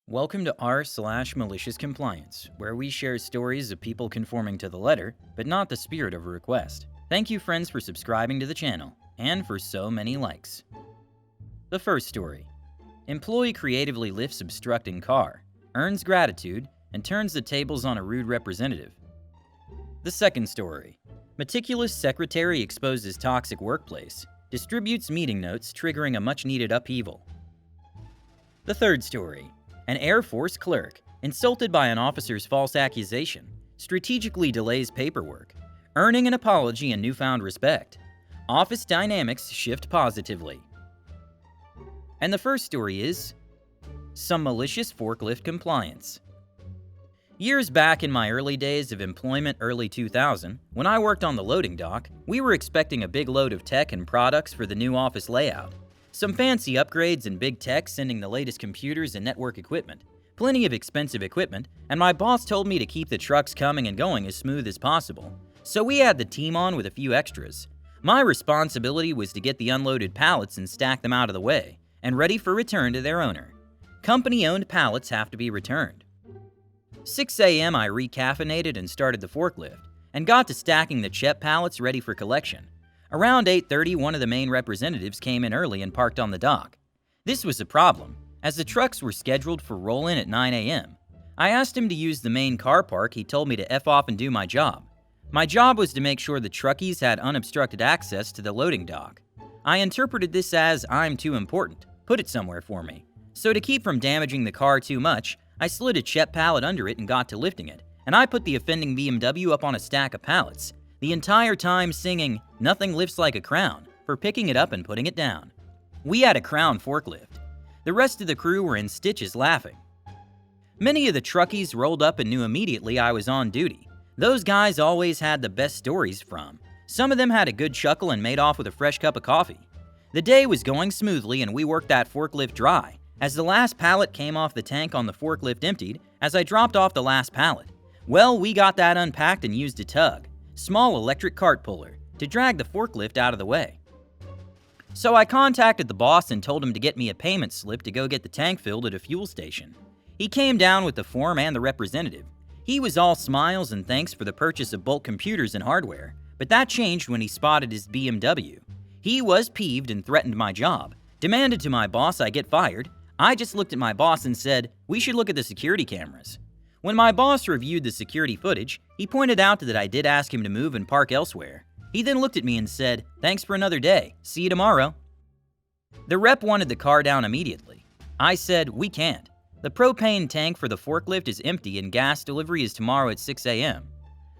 Welcome to r/malicious compliance, where we share stories of people conforming to the letter, but not the spirit of a request. Thank you, friends, for subscribing to the channel, and for so many likes. The first story. Employee creatively lifts obstructing car, earns gratitude, and turns the tables on a rude representative. The second story. Meticulous secretary exposes toxic workplace, distributes meeting notes, triggering a much-needed upheaval. The third story. An Air Force clerk, insulted by an officer's false accusation, strategically delays paperwork, earning an apology and newfound respect. Office dynamics shift positively. And the first story is some malicious forklift compliance. Years back in my early days of employment, early 2000, when I worked on the loading dock, we were expecting a big load of tech and products for the new office layout. Some fancy upgrades and big tech sending the latest computers and network equipment, plenty of expensive equipment, and my boss told me to keep the trucks coming and going as smooth as possible. So we had the team on with a few extras. My responsibility was to get the unloaded pallets and stack them out of the way, and ready for return to their owner. Company-owned pallets have to be returned. 6 a.m. I recaffeinated and started the forklift, and got to stacking the CHEP pallets ready for collection. Around 8:30, one of the main representatives came in early and parked on the dock. This was a problem, as the trucks were scheduled for roll-in at 9 a.m. I asked him to use the main car park. He told me to F off and do my job. My job was to make sure the truckies had unobstructed access to the loading dock. I interpreted this as, I'm too important, put it somewhere for me. So to keep from damaging the car too much, I slid a CHEP pallet under it and got to lifting it, and I put the offending BMW up on a stack of pallets, the entire time singing, "Nothing lifts like a crown," for picking it up and putting it down. We had a crown forklift. The rest of the crew were in stitches laughing. Many of the truckies rolled up and knew immediately I was on duty. Those guys always had the best stories from. Some of them had a good chuckle and made off with a fresh cup of coffee. The day was going smoothly and we worked that forklift dry. As the last pallet came off the tank on the forklift emptied, as I dropped off the last pallet. Well, we got that unpacked and used a tug, small electric cart puller, to drag the forklift out of the way. So I contacted the boss and told him to get me a payment slip to go get the tank filled at a fuel station. He came down with the form and the representative. He was all smiles and thanks for the purchase of bulk computers and hardware, but that changed when he spotted his BMW. He was peeved and threatened my job, demanded to my boss I get fired. I just looked at my boss and said, we should look at the security cameras. When my boss reviewed the security footage, he pointed out that I did ask him to move and park elsewhere. He then looked at me and said, "Thanks for another day. See you tomorrow." The rep wanted the car down immediately. I said, "We can't. The propane tank for the forklift is empty and gas delivery is tomorrow at 6 a.m.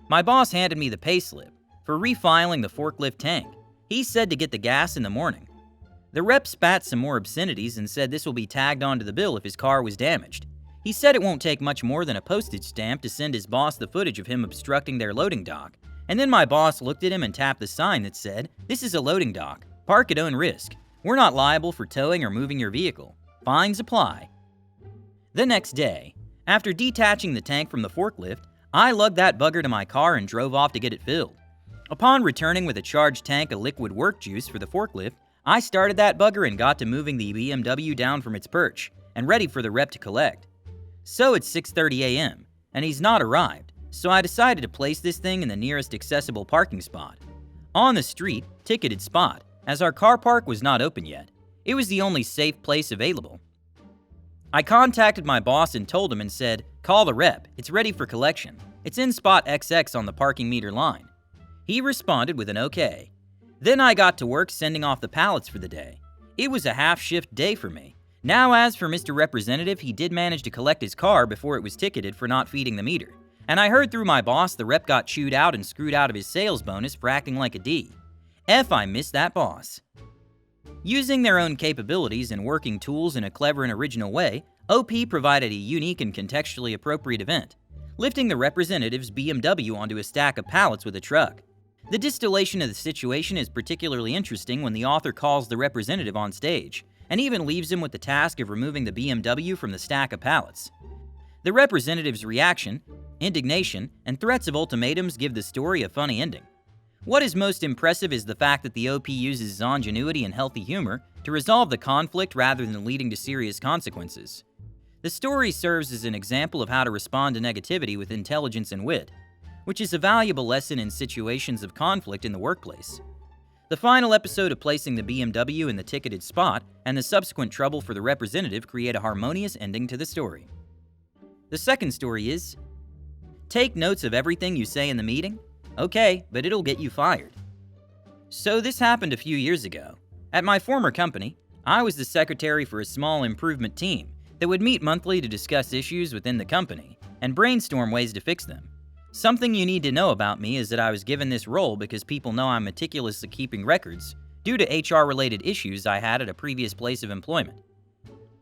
My boss handed me the pay slip for refiling the forklift tank. He said to get the gas in the morning. The rep spat some more obscenities and said this will be tagged onto the bill if his car was damaged. He said it won't take much more than a postage stamp to send his boss the footage of him obstructing their loading dock. And then my boss looked at him and tapped the sign that said, "This is a loading dock. Park at own risk. We're not liable for towing or moving your vehicle. Fines apply." The next day, after detaching the tank from the forklift, I lugged that bugger to my car and drove off to get it filled. Upon returning with a charged tank of liquid work juice for the forklift, I started that bugger and got to moving the BMW down from its perch and ready for the rep to collect. So it's 6:30 a.m., and he's not arrived, so I decided to place this thing in the nearest accessible parking spot. On the street, ticketed spot, as our car park was not open yet. It was the only safe place available. I contacted my boss and told him and said, "Call the rep, it's ready for collection. It's in spot XX on the parking meter line." He responded with an okay. Then I got to work sending off the pallets for the day. It was a half-shift day for me. Now as for Mr. Representative, he did manage to collect his car before it was ticketed for not feeding the meter. And I heard through my boss the rep got chewed out and screwed out of his sales bonus for acting like a D. I miss that boss. Using their own capabilities and working tools in a clever and original way, OP provided a unique and contextually appropriate event, lifting the representative's BMW onto a stack of pallets with a truck. The distillation of the situation is particularly interesting when the author calls the representative on stage, and even leaves him with the task of removing the BMW from the stack of pallets. The representative's reaction, indignation, and threats of ultimatums give the story a funny ending. What is most impressive is the fact that the OP uses his ingenuity and healthy humor to resolve the conflict rather than leading to serious consequences. The story serves as an example of how to respond to negativity with intelligence and wit, which is a valuable lesson in situations of conflict in the workplace. The final episode of placing the BMW in the ticketed spot and the subsequent trouble for the representative create a harmonious ending to the story. The second story is, take notes of everything you say in the meeting? Okay, but it'll get you fired. So this happened a few years ago. At my former company, I was the secretary for a small improvement team that would meet monthly to discuss issues within the company and brainstorm ways to fix them. Something you need to know about me is that I was given this role because people know I'm meticulous at keeping records due to HR-related issues I had at a previous place of employment.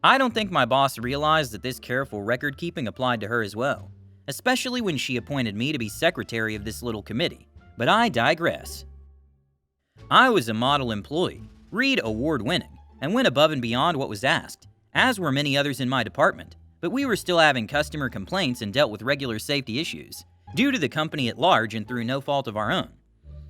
I don't think my boss realized that this careful record-keeping applied to her as well, especially when she appointed me to be secretary of this little committee, but I digress. I was a model employee, Reed award-winning, and went above and beyond what was asked, as were many others in my department, but we were still having customer complaints and dealt with regular safety issues, due to the company at large and through no fault of our own.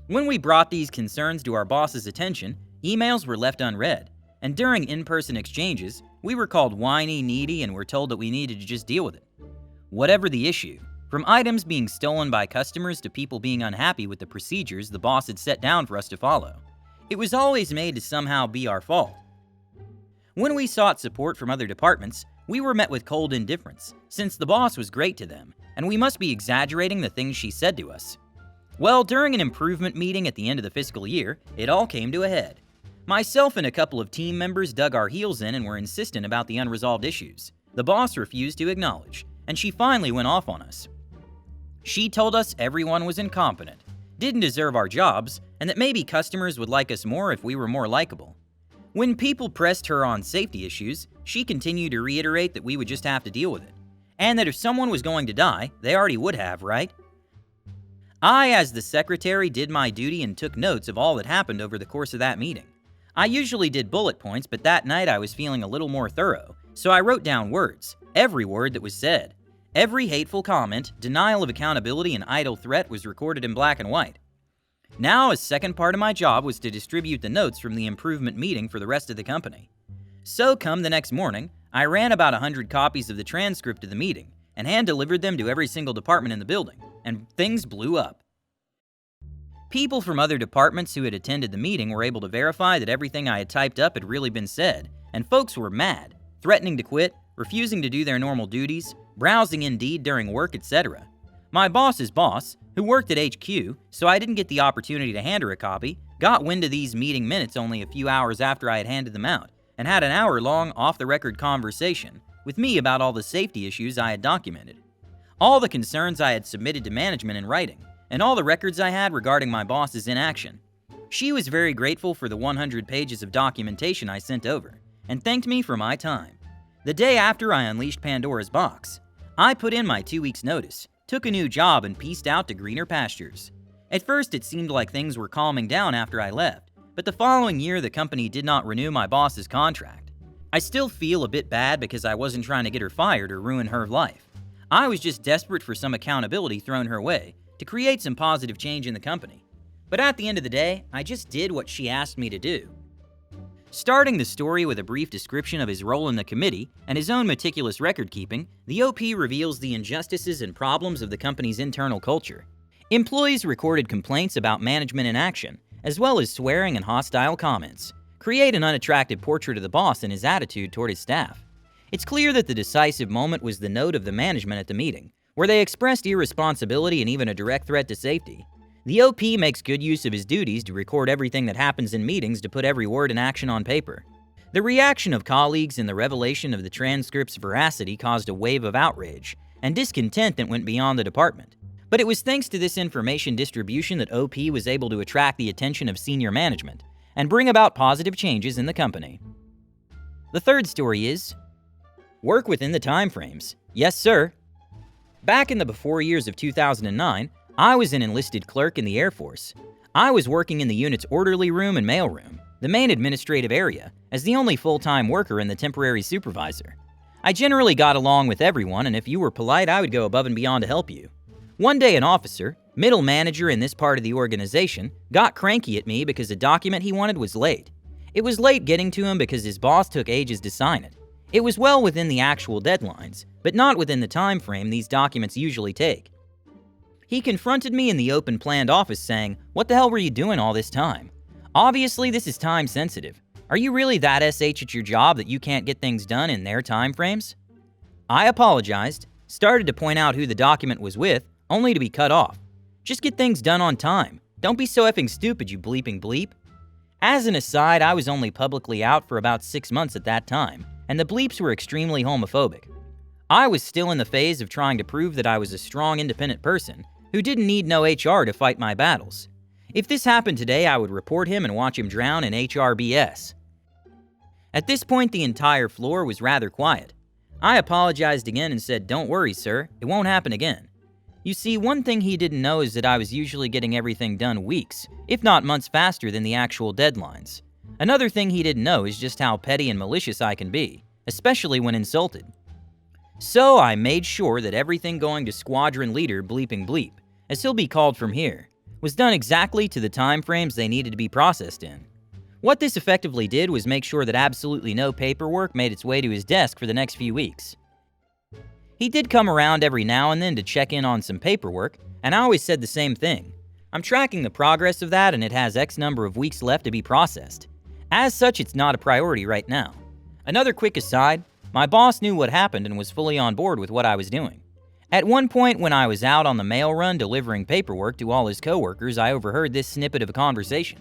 When we brought these concerns to our boss's attention, emails were left unread, and during in-person exchanges, we were called whiny, needy, and were told that we needed to just deal with it. Whatever the issue, from items being stolen by customers to people being unhappy with the procedures the boss had set down for us to follow, it was always made to somehow be our fault. When we sought support from other departments, we were met with cold indifference, since the boss was great to them, and we must be exaggerating the things she said to us. Well, during an improvement meeting at the end of the fiscal year, it all came to a head. Myself and a couple of team members dug our heels in and were insistent about the unresolved issues. The boss refused to acknowledge, and she finally went off on us. She told us everyone was incompetent, didn't deserve our jobs, and that maybe customers would like us more if we were more likable. When people pressed her on safety issues, she continued to reiterate that we would just have to deal with it, and that if someone was going to die, they already would have, right? I, as the secretary, did my duty and took notes of all that happened over the course of that meeting. I usually did bullet points, but that night I was feeling a little more thorough, so I wrote down words, every word that was said. Every hateful comment, denial of accountability, and idle threat was recorded in black and white. Now, a second part of my job was to distribute the notes from the improvement meeting for the rest of the company. So come the next morning, I ran about 100 copies of the transcript of the meeting and hand-delivered them to every single department in the building, and things blew up. People from other departments who had attended the meeting were able to verify that everything I had typed up had really been said, and folks were mad, threatening to quit, refusing to do their normal duties, browsing Indeed during work, etc. My boss's boss, who worked at HQ, so I didn't get the opportunity to hand her a copy, got wind of these meeting minutes only a few hours after I had handed them out, and had an hour-long off-the-record conversation with me about all the safety issues I had documented, all the concerns I had submitted to management in writing, and all the records I had regarding my boss's inaction. She was very grateful for the 100 pages of documentation I sent over, and thanked me for my time. The day after I unleashed Pandora's box, I put in my 2 weeks' notice, took a new job, and pieced out to greener pastures. At first, it seemed like things were calming down after I left, but the following year the company did not renew my boss's contract. I still feel a bit bad because I wasn't trying to get her fired or ruin her life. I was just desperate for some accountability thrown her way to create some positive change in the company. But at the end of the day, I just did what she asked me to do. Starting the story with a brief description of his role in the committee and his own meticulous record-keeping, the OP reveals the injustices and problems of the company's internal culture. Employees recorded complaints about management inaction, as well as swearing and hostile comments, create an unattractive portrait of the boss and his attitude toward his staff. It's clear that the decisive moment was the note of the management at the meeting, where they expressed irresponsibility and even a direct threat to safety. The OP makes good use of his duties to record everything that happens in meetings to put every word and action on paper. The reaction of colleagues and the revelation of the transcript's veracity caused a wave of outrage and discontent that went beyond the department. But it was thanks to this information distribution that OP was able to attract the attention of senior management and bring about positive changes in the company. The third story is, work within the time frames. Yes, sir. Back in the before years of 2009, I was an enlisted clerk in the Air Force. I was working in the unit's orderly room and mail room, the main administrative area, as the only full-time worker and the temporary supervisor. I generally got along with everyone, and if you were polite, I would go above and beyond to help you. One day, an officer, middle manager in this part of the organization, got cranky at me because a document he wanted was late. It was late getting to him because his boss took ages to sign it. It was well within the actual deadlines, but not within the time frame these documents usually take. He confronted me in the open planned office saying, "What the hell were you doing all this time? Obviously this is time sensitive. Are you really that SH at your job that you can't get things done in their time frames?" I apologized, started to point out who the document was with, only to be cut off. "Just get things done on time. Don't be so effing stupid, you bleeping bleep." As an aside, I was only publicly out for about 6 months at that time, and the bleeps were extremely homophobic. I was still in the phase of trying to prove that I was a strong, independent person who didn't need no HR to fight my battles. If this happened today, I would report him and watch him drown in HR BS. At this point, the entire floor was rather quiet. I apologized again and said, "Don't worry, sir, it won't happen again." You see, one thing he didn't know is that I was usually getting everything done weeks, if not months faster than the actual deadlines. Another thing he didn't know is just how petty and malicious I can be, especially when insulted. So I made sure that everything going to Squadron Leader Bleeping Bleep, as he'll be called from here, was done exactly to the time frames they needed to be processed in. What this effectively did was make sure that absolutely no paperwork made its way to his desk for the next few weeks. He did come around every now and then to check in on some paperwork, and I always said the same thing. I'm tracking the progress of that and it has X number of weeks left to be processed. As such, it's not a priority right now. Another quick aside, my boss knew what happened and was fully on board with what I was doing. At one point when I was out on the mail run delivering paperwork to all his coworkers, I overheard this snippet of a conversation.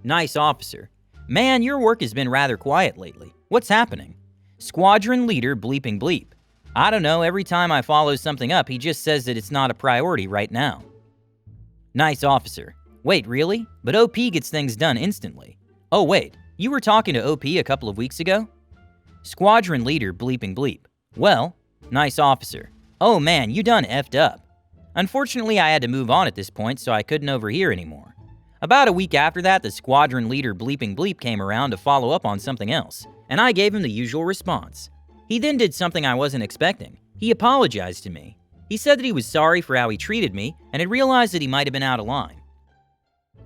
"Nice officer. Man, your work has been rather quiet lately. What's happening? Squadron Leader Bleeping Bleep. I don't know, every time I follow something up, he just says that it's not a priority right now." Nice officer. "Wait, really? But OP gets things done instantly. Oh wait, you were talking to OP a couple of weeks ago?" Squadron Leader Bleeping Bleep. "Well, nice officer. Oh man, you done effed up." Unfortunately, I had to move on at this point, so I couldn't overhear anymore. About a week after that, the Squadron Leader Bleeping Bleep came around to follow up on something else, and I gave him the usual response. He then did something I wasn't expecting. He apologized to me. He said that he was sorry for how he treated me and had realized that he might have been out of line.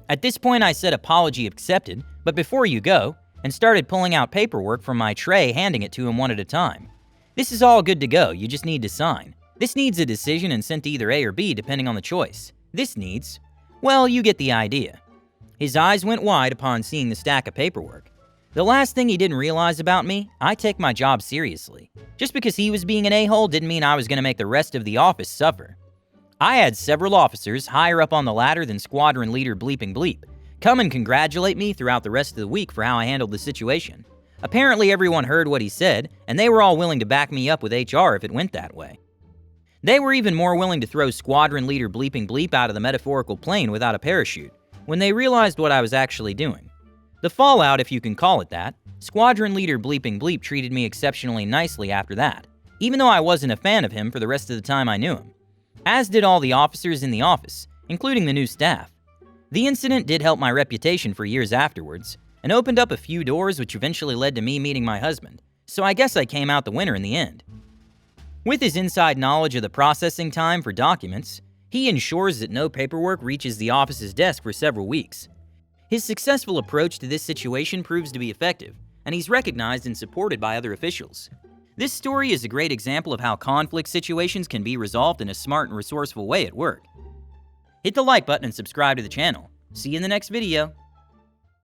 At this point, I said apology accepted, but before you go, and started pulling out paperwork from my tray, handing it to him one at a time. "This is all good to go, you just need to sign. This needs a decision and sent to either A or B depending on the choice. This needs, well, you get the idea." His eyes went wide upon seeing the stack of paperwork. The last thing he didn't realize about me, I take my job seriously. Just because he was being an a-hole didn't mean I was going to make the rest of the office suffer. I had several officers higher up on the ladder than Squadron Leader Bleeping Bleep come and congratulate me throughout the rest of the week for how I handled the situation. Apparently everyone heard what he said, and they were all willing to back me up with HR if it went that way. They were even more willing to throw Squadron Leader Bleeping Bleep out of the metaphorical plane without a parachute when they realized what I was actually doing. The fallout, if you can call it that, Squadron Leader Bleeping Bleep treated me exceptionally nicely after that, even though I wasn't a fan of him for the rest of the time I knew him. As did all the officers in the office, including the new staff. The incident did help my reputation for years afterwards, and opened up a few doors which eventually led to me meeting my husband, so I guess I came out the winner in the end. With his inside knowledge of the processing time for documents, he ensures that no paperwork reaches the office's desk for several weeks. His successful approach to this situation proves to be effective, and he's recognized and supported by other officials. This story is a great example of how conflict situations can be resolved in a smart and resourceful way at work. Hit the like button and subscribe to the channel. See you in the next video.